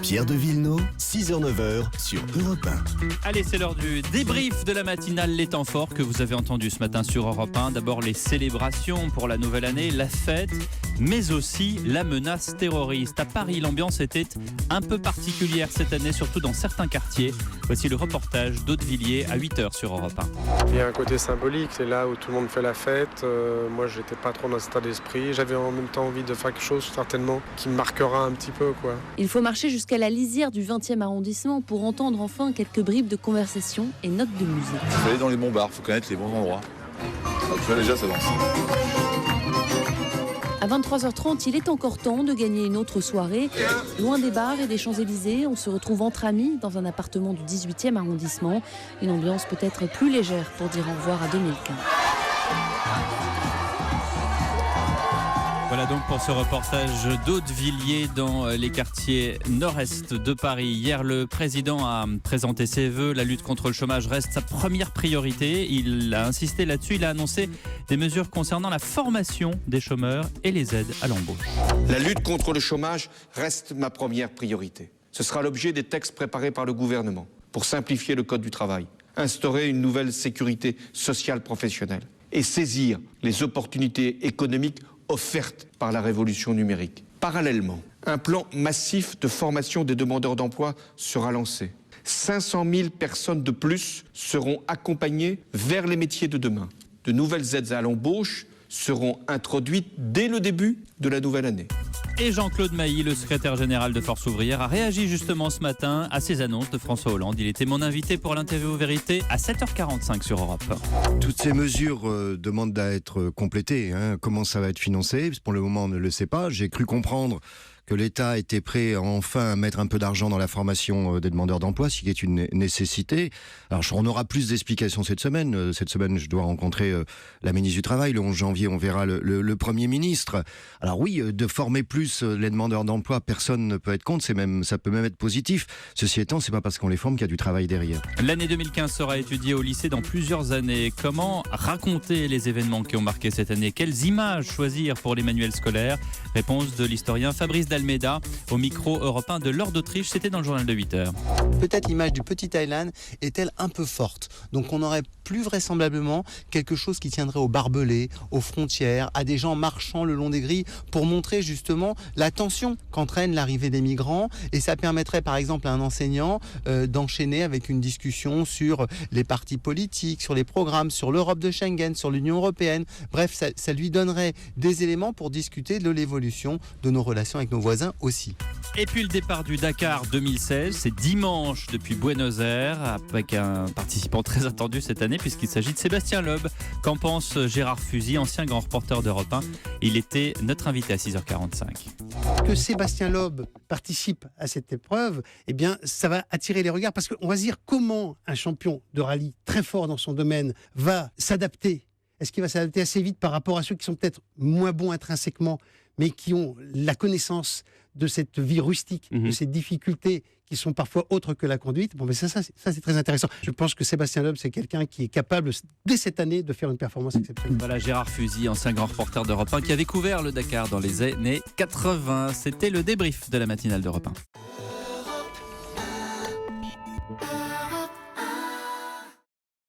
Pierre de Villeneuve, 6h-9h sur Europe 1. Allez, c'est l'heure du débrief de la matinale Les temps forts que vous avez entendu ce matin sur Europe 1. D'abord les célébrations pour la nouvelle année, la fête, mais aussi la menace terroriste. À Paris, l'ambiance était un peu particulière cette année, surtout dans certains quartiers. Voici le reportage d'Audevilliers à 8h sur Europe 1. Il y a un côté symbolique, c'est là où tout le monde fait la fête. Moi, j'étais pas trop dans cet état d'esprit. J'avais en même temps envie de faire quelque chose, certainement, qui me marquera un petit peu, quoi. Il faut marcher jusqu'à la lisière du 20e arrondissement pour entendre enfin quelques bribes de conversation et notes de musique. Il faut aller dans les bons bars, il faut connaître les bons endroits. Tu vois, déjà, ça danse. À 23h30, il est encore temps de gagner une autre soirée. Loin des bars et des Champs-Élysées, on se retrouve entre amis dans un appartement du 18e arrondissement. Une ambiance peut-être plus légère pour dire au revoir à 2015. Voilà donc pour ce reportage d'Audevilliers dans les quartiers nord-est de Paris. Hier, le président a présenté ses vœux. La lutte contre le chômage reste sa première priorité. Il a insisté là-dessus. Il a annoncé des mesures concernant la formation des chômeurs et les aides à l'embauche. La lutte contre le chômage reste ma première priorité. Ce sera l'objet des textes préparés par le gouvernement pour simplifier le code du travail, instaurer une nouvelle sécurité sociale professionnelle et saisir les opportunités économiques offertes par la révolution numérique. Parallèlement, un plan massif de formation des demandeurs d'emploi sera lancé. 500 000 personnes de plus seront accompagnées vers les métiers de demain. De nouvelles aides à l'embauche seront introduites dès le début de la nouvelle année. Et Jean-Claude Mailly, le secrétaire général de Force ouvrière, a réagi justement ce matin à ces annonces de François Hollande. Il était mon invité pour l'interview Vérité à 7h45 sur Europe. Toutes ces mesures demandent à être complétées. Comment ça va être financé ? Pour le moment, on ne le sait pas. J'ai cru comprendre que l'État était prêt enfin à mettre un peu d'argent dans la formation des demandeurs d'emploi, ce qui est une nécessité. Alors, on aura plus d'explications cette semaine. Cette semaine, je dois rencontrer la ministre du Travail. Le 11 janvier, on verra le Premier ministre. Alors oui, de former plus les demandeurs d'emploi, personne ne peut être contre. Ça peut même être positif. Ceci étant, c'est pas parce qu'on les forme qu'il y a du travail derrière. L'année 2015 sera étudiée au lycée dans plusieurs années. Comment raconter les événements qui ont marqué cette année ? Quelles images choisir pour les manuels scolaires ? Réponse de l'historien Fabrice Dalméda au micro européen de Laure d'Autriche. C'était dans le journal de 8h. Peut-être l'image du petit Thaïlande est-elle un peu forte. Donc on aurait plus vraisemblablement quelque chose qui tiendrait aux barbelés, aux frontières, à des gens marchant le long des grilles pour montrer justement la tension qu'entraîne l'arrivée des migrants. Et ça permettrait par exemple à un enseignant d'enchaîner avec une discussion sur les partis politiques, sur les programmes, sur l'Europe de Schengen, sur l'Union européenne. Bref, ça lui donnerait des éléments pour discuter de l'évolution de nos relations avec nos voisins aussi. Et puis le départ du Dakar 2016, c'est dimanche depuis Buenos Aires, avec un participant très attendu cette année puisqu'il s'agit de Sébastien Loeb. Qu'en pense Gérard Fusy, ancien grand reporter d'Europe 1 ? Il était notre invité à 6h45. Que Sébastien Loeb participe à cette épreuve, eh bien, ça va attirer les regards parce qu'on va se dire comment un champion de rallye très fort dans son domaine va s'adapter. Est-ce qu'il va s'adapter assez vite par rapport à ceux qui sont peut-être moins bons intrinsèquement, mais qui ont la connaissance de cette vie rustique, de ces difficultés qui sont parfois autres que la conduite. Bon, mais ça c'est très intéressant. Je pense que Sébastien Loeb, c'est quelqu'un qui est capable, dès cette année, de faire une performance exceptionnelle. Voilà Gérard Fusy, ancien grand reporter d'Europe 1, qui avait couvert le Dakar dans les années 80. C'était le débrief de la matinale d'Europe 1.